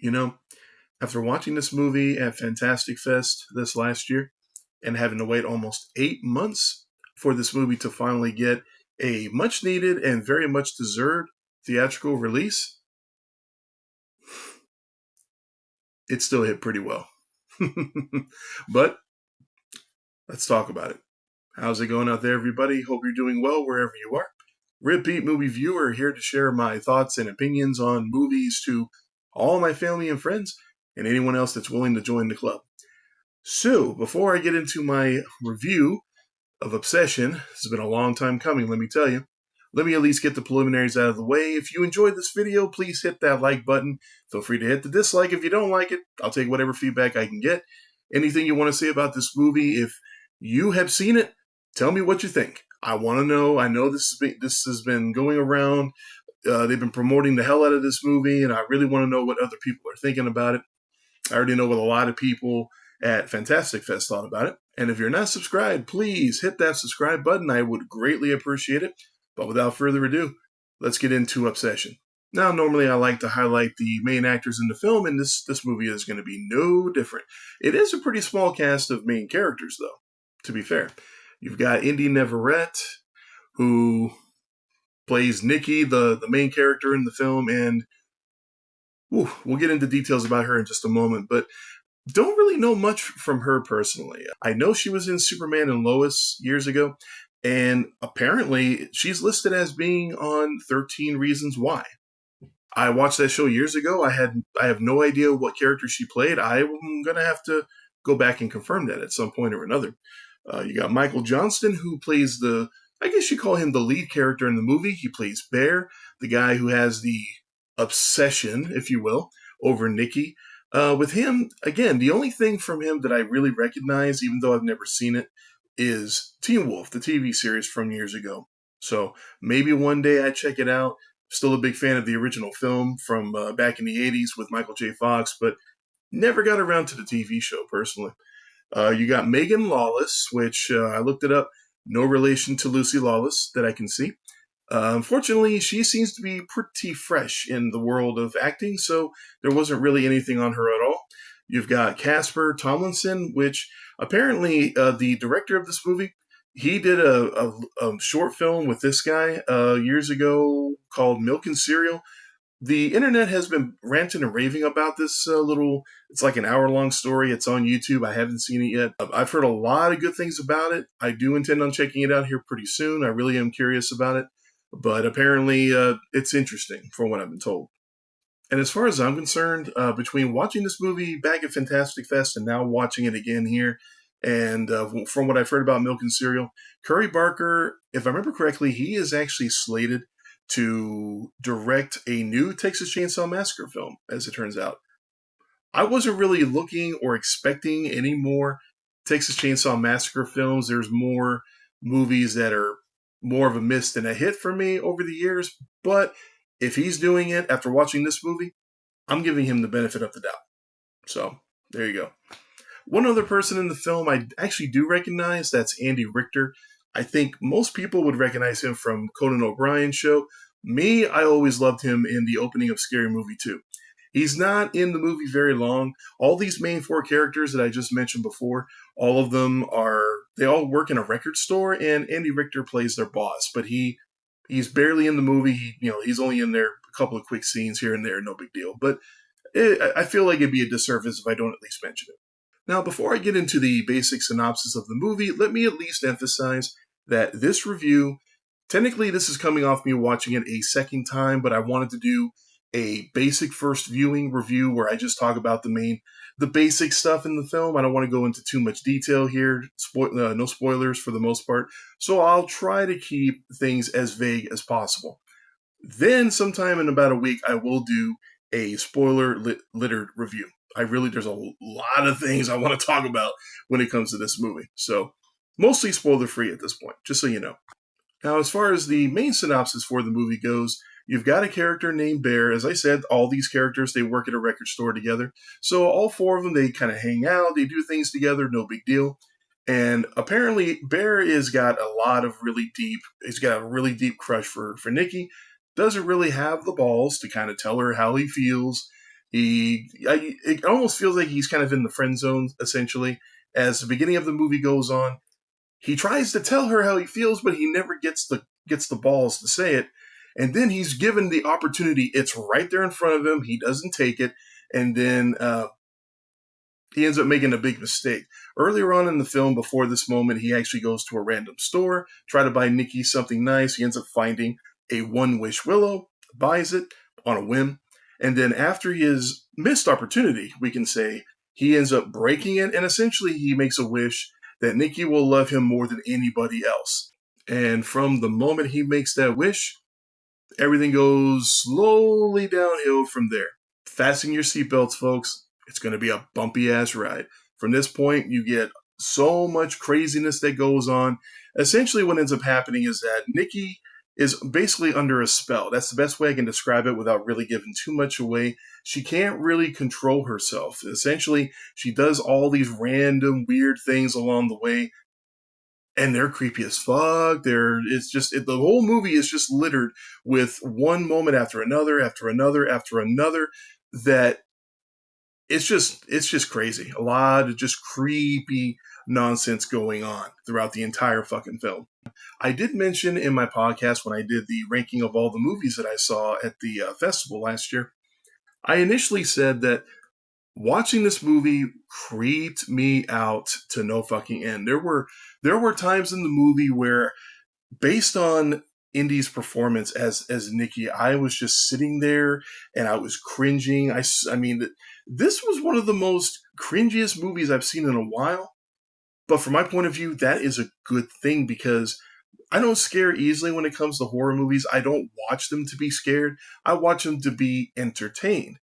You know, after watching this movie at Fantastic Fest this last year and having to wait almost 8 months for this movie to finally get a much needed and very much deserved theatrical release, it still hit pretty well. But let's talk about it. How's it going out there, everybody? Hope you're doing well wherever you are. Repeat movie viewer here to share my thoughts and opinions on movies to all my family and friends and anyone else that's willing to join the club. So, before I get into my review of Obsession, this has been a long time coming, let me tell you. Let me at least get the preliminaries out of the way. If you enjoyed this video, please hit that like button. Feel free to hit the dislike if you don't like it. I'll take whatever feedback I can get. Anything you want to say about this movie, if you have seen it, tell me what you think. I want to know. I know this has been going around. They've been promoting the hell out of this movie, and I really want to know what other people are thinking about it. I already know what a lot of people at Fantastic Fest thought about it. And if you're not subscribed, please hit that subscribe button. I would greatly appreciate it. But without further ado, let's get into Obsession. Now, normally I like to highlight the main actors in the film, and this movie is going to be no different. It is a pretty small cast of main characters, though, to be fair. You've got Indy Neverett, who plays Nikki, the main character in the film, and we'll get into details about her in just a moment, but don't really know much from her personally. I know she was in Superman and Lois years ago, and apparently she's listed as being on 13 Reasons Why. I watched that show years ago. I have no idea what character she played. I'm going to have to go back and confirm that at some point or another. You got Michael Johnston, who plays I guess you call him the lead character in the movie. He plays Bear, the guy who has the obsession, if you will, over Nikki. With him, again, the only thing from him that I really recognize, even though I've never seen it, is Teen Wolf, the TV series from years ago. So maybe one day I check it out. Still a big fan of the original film from back in the 80s with Michael J. Fox, but never got around to the TV show personally. You got Megan Lawless, which I looked it up. No relation to Lucy Lawless that I can see. Unfortunately, she seems to be pretty fresh in the world of acting, so there wasn't really anything on her at all. You've got Casper Tomlinson, which apparently the director of this movie, he did a short film with this guy years ago called Milk and Cereal. The internet has been ranting and raving about this it's like an hour-long story. It's on YouTube. I haven't seen it yet. I've heard a lot of good things about it. I do intend on checking it out here pretty soon. I really am curious about it. But apparently it's interesting from what I've been told. And as far as I'm concerned, between watching this movie back at Fantastic Fest and now watching it again here, and from what I've heard about Milk and Cereal, Curry Barker, if I remember correctly, he is actually slated to direct a new Texas Chainsaw Massacre film, as it turns out. I wasn't really looking or expecting any more Texas Chainsaw Massacre films. There's more movies that are more of a miss than a hit for me over the years, but if he's doing it after watching this movie, I'm giving him the benefit of the doubt. So, there you go. One other person in the film I actually do recognize, that's Andy Richter. I think most people would recognize him from Conan O'Brien's show. Me, I always loved him in the opening of Scary Movie 2. He's not in the movie very long. All these main four characters that I just mentioned before, all of them they all work in a record store, and Andy Richter plays their boss, but he's barely in the movie. He's only in there a couple of quick scenes here and there, no big deal. But I feel like it'd be a disservice if I don't at least mention it. Now, before I get into the basic synopsis of the movie, let me at least emphasize that this review, technically this is coming off me watching it a second time, but I wanted to do a basic first viewing review where I just talk about the basic stuff in the film. I don't want to go into too much detail here, no spoilers for the most part, so I'll try to keep things as vague as possible. Then, sometime in about a week, I will do a spoiler-littered review. There's a lot of things I want to talk about when it comes to this movie, so mostly spoiler-free at this point, just so you know. Now, as far as the main synopsis for the movie goes, you've got a character named Bear. As I said, all these characters, they work at a record store together. So all four of them, they kind of hang out, they do things together, no big deal. And apparently, Bear he's got a really deep crush for Nikki. Doesn't really have the balls to kind of tell her how he feels. It almost feels like he's kind of in the friend zone, essentially. As the beginning of the movie goes on, he tries to tell her how he feels, but he never gets the balls to say it. And then he's given the opportunity. It's right there in front of him. He doesn't take it. And then he ends up making a big mistake. Earlier on in the film, before this moment, he actually goes to a random store, try to buy Nikki something nice. He ends up finding a one-wish willow, buys it on a whim. And then after his missed opportunity, we can say, he ends up breaking it. And essentially, he makes a wish that Nikki will love him more than anybody else. And from the moment he makes that wish, everything goes slowly downhill from there. Fasten your seatbelts, folks. It's going to be a bumpy ass ride. From this point, you get so much craziness that goes on. Essentially, what ends up happening is that Nikki is basically under a spell. That's the best way I can describe it without really giving too much away. She can't really control herself. Essentially, she does all these random weird things along the way, and they're creepy as fuck. The whole movie is just littered with one moment after another, after another, after another, that it's just crazy. A lot of just creepy nonsense going on throughout the entire fucking film. I did mention in my podcast when I did the ranking of all the movies that I saw at the festival last year, I initially said that watching this movie creeped me out to no fucking end. There were times in the movie where, based on Indy's performance as Nikki, I was just sitting there and I was cringing. I mean, this was one of the most cringiest movies I've seen in a while. But from my point of view, that is a good thing, because I don't scare easily when it comes to horror movies. I don't watch them to be scared. I watch them to be entertained.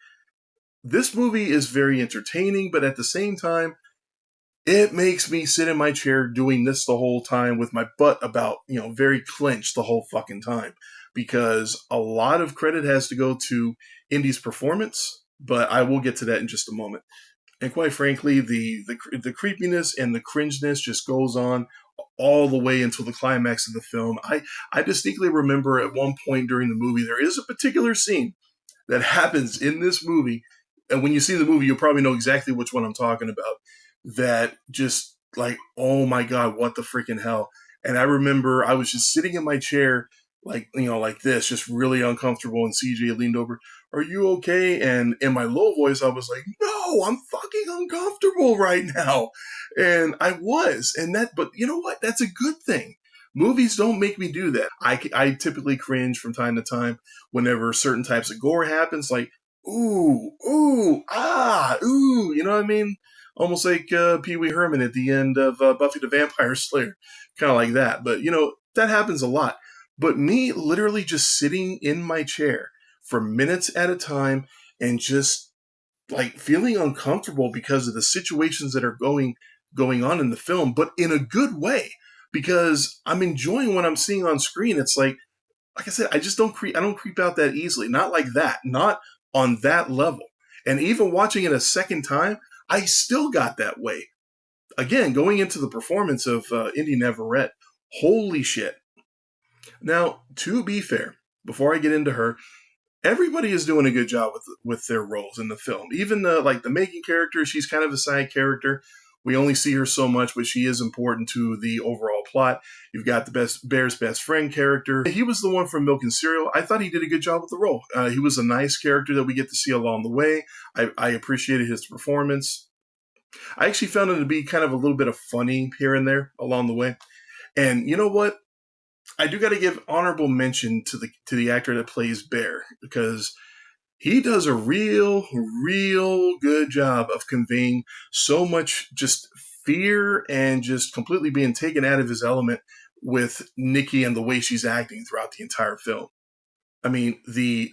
This movie is very entertaining, but at the same time, it makes me sit in my chair doing this the whole time with my butt about, very clenched the whole fucking time, because a lot of credit has to go to Indy's performance, but I will get to that in just a moment. And quite frankly, the creepiness and the cringeness just goes on all the way until the climax of the film. I distinctly remember at one point during the movie, there is a particular scene that happens in this movie, and when you see the movie, you'll probably know exactly which one I'm talking about, that just like, oh my God, what the freaking hell. And I remember I was just sitting in my chair, like this, just really uncomfortable, and CJ leaned over, "Are you okay?" And in my low voice, I was like, "No, I'm fucking uncomfortable right now." And I was. But you know what? That's a good thing. Movies don't make me do that. I typically cringe from time to time whenever certain types of gore happens, like, ooh, ooh, ah, ooh, you know what I mean? Almost like Pee Wee Herman at the end of Buffy the Vampire Slayer. Kind of like that. But, that happens a lot. But me literally just sitting in my chair for minutes at a time and just like feeling uncomfortable because of the situations that are going on in the film, but in a good way, because I'm enjoying what I'm seeing on screen. It's like I said, I don't creep out that easily. Not like that. Not on that level. And even watching it a second time, I still got that way. Again, going into the performance of Indy Neverett, holy shit. Now, to be fair, before I get into her, everybody is doing a good job with their roles in the film. Even like the Megan character, she's kind of a side character. We only see her so much, but she is important to the overall plot. You've got the Bear's best friend character. He was the one from Milk and Cereal. I thought he did a good job with the role. He was a nice character that we get to see along the way. I appreciated his performance. I actually found him to be kind of a little bit of funny here and there along the way. And you know what? I do got to give honorable mention to the actor that plays Bear, because he does a real good job of conveying so much just fear and just completely being taken out of his element with Nikki and the way she's acting throughout the entire film. I mean, the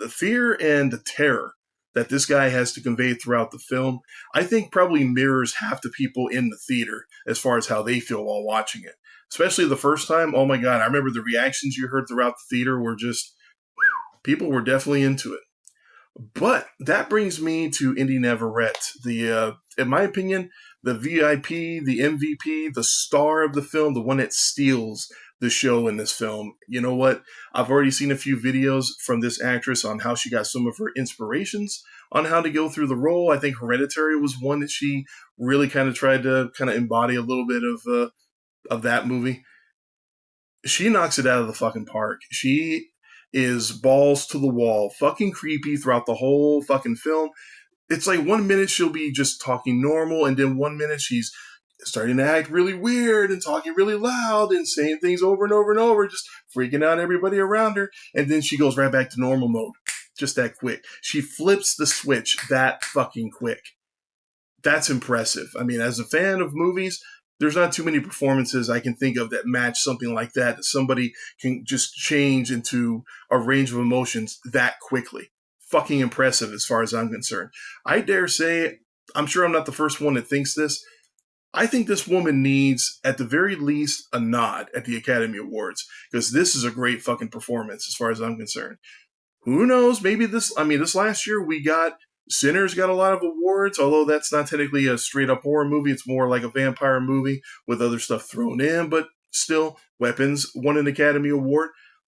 fear and the terror that this guy has to convey throughout the film, I think probably mirrors half the people in the theater as far as how they feel while watching it. Especially the first time, oh my God, I remember the reactions you heard throughout the theater were just, people were definitely into it. But that brings me to Indy Neverett, in my opinion, the VIP, the MVP, the star of the film, the one that steals the show in this film. You know what? I've already seen a few videos from this actress on how she got some of her inspirations on how to go through the role. I think Hereditary was one that she really kind of tried to kind of embody a little bit of that movie. She knocks it out of the fucking park. She is balls to the wall, fucking creepy throughout the whole fucking film. It's like 1 minute she'll be just talking normal, and then 1 minute she's starting to act really weird and talking really loud and saying things over and over and over, just freaking out everybody around her. And then she goes right back to normal mode. Just that quick. She flips the switch that fucking quick. That's impressive. I mean, as a fan of movies, there's not too many performances I can think of that match something like that somebody can just change into a range of emotions that quickly. Fucking impressive as far as I'm concerned. I dare say, I'm sure I'm not the first one that thinks this. I think this woman needs, at the very least, a nod at the Academy Awards, because this is a great fucking performance as far as I'm concerned. Who knows? Maybe this last year Sinners got a lot of awards, although that's not technically a straight up horror movie. It's more like a vampire movie with other stuff thrown in, but still, Weapons won an Academy Award.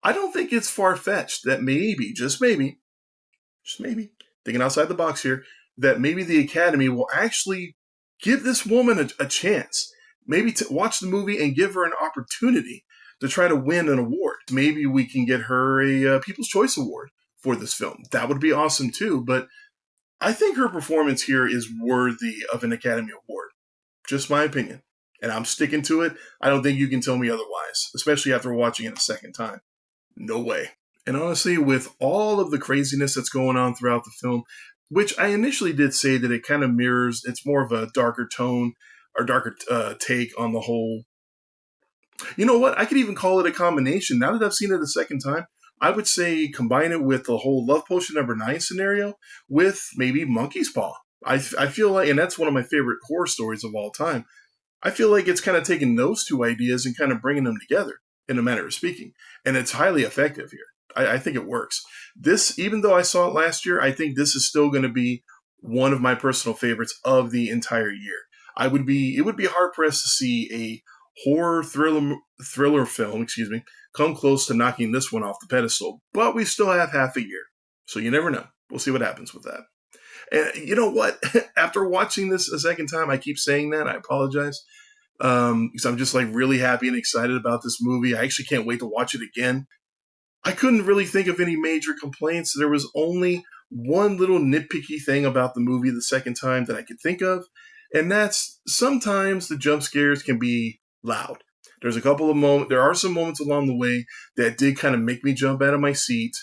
I don't think it's far-fetched that maybe, just maybe, thinking outside the box here, that maybe the Academy will actually give this woman a chance. Maybe to watch the movie and give her an opportunity to try to win an award. Maybe we can get her a People's Choice Award for this film. That would be awesome too, but I think her performance here is worthy of an Academy Award. Just my opinion. And I'm sticking to it. I don't think you can tell me otherwise, especially after watching it a second time. No way. And honestly, with all of the craziness that's going on throughout the film, which I initially did say that it kind of mirrors, it's more of a darker tone or darker take on the whole. You know what? I could even call it a combination. Now that I've seen it a second time, I would say combine it with the whole Love Potion number 9 scenario with maybe Monkey's Paw. I feel like, and that's one of my favorite horror stories of all time. I feel like it's kind of taking those two ideas and kind of bringing them together in a manner of speaking. And it's highly effective here. I think it works. This, even though I saw it last year, I think this is still going to be one of my personal favorites of the entire year. It would be hard pressed to see a horror thriller film, come close to knocking this one off the pedestal. But we still have half a year, so you never know. We'll see what happens with that. And you know what? After watching this a second time, I keep saying that. I apologize. Because I'm just like really happy and excited about this movie. I actually can't wait to watch it again. I couldn't really think of any major complaints. There was only one little nitpicky thing about the movie the second time that I could think of, and that's sometimes the jump scares can be loud. There are some moments along the way that did kind of make me jump out of my seat,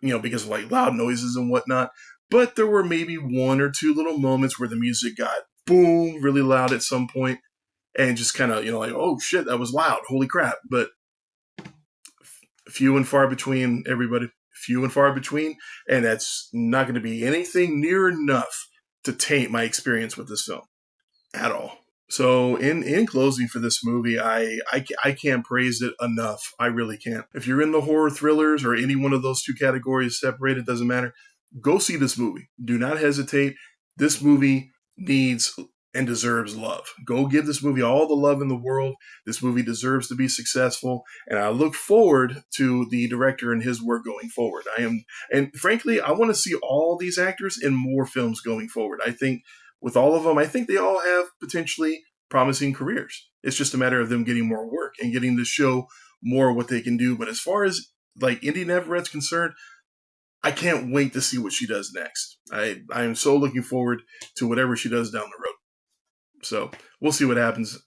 because of like loud noises and whatnot. But there were maybe one or two little moments where the music got boom really loud at some point, and just kind of like, oh shit, that was loud, holy crap. But few and far between, everybody. Few and far between, and that's not going to be anything near enough to taint my experience with this film at all. So in closing for this movie, I can't praise it enough. I really can't. If you're in the horror thrillers or any one of those two categories separated, doesn't matter. Go see this movie. Do not hesitate. This movie needs and deserves love. Go give this movie all the love in the world. This movie deserves to be successful, and I look forward to the director and his work going forward. And frankly, I want to see all these actors in more films going forward. I think with all of them, I think they all have potentially promising careers. It's just a matter of them getting more work and getting to show more what they can do. But as far as like Indy Neverett's concerned, I can't wait to see what she does next. I am so looking forward to whatever she does down the road. So we'll see what happens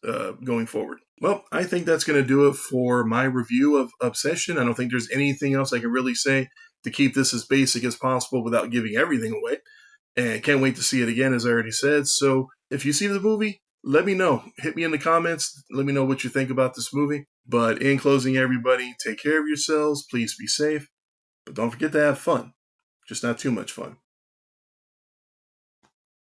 going forward. Well, I think that's going to do it for my review of Obsession. I don't think there's anything else I can really say to keep this as basic as possible without giving everything away. And can't wait to see it again, as I already said. So if you see the movie, let me know. Hit me in the comments. Let me know what you think about this movie. But in closing, everybody, take care of yourselves. Please be safe. But don't forget to have fun. Just not too much fun.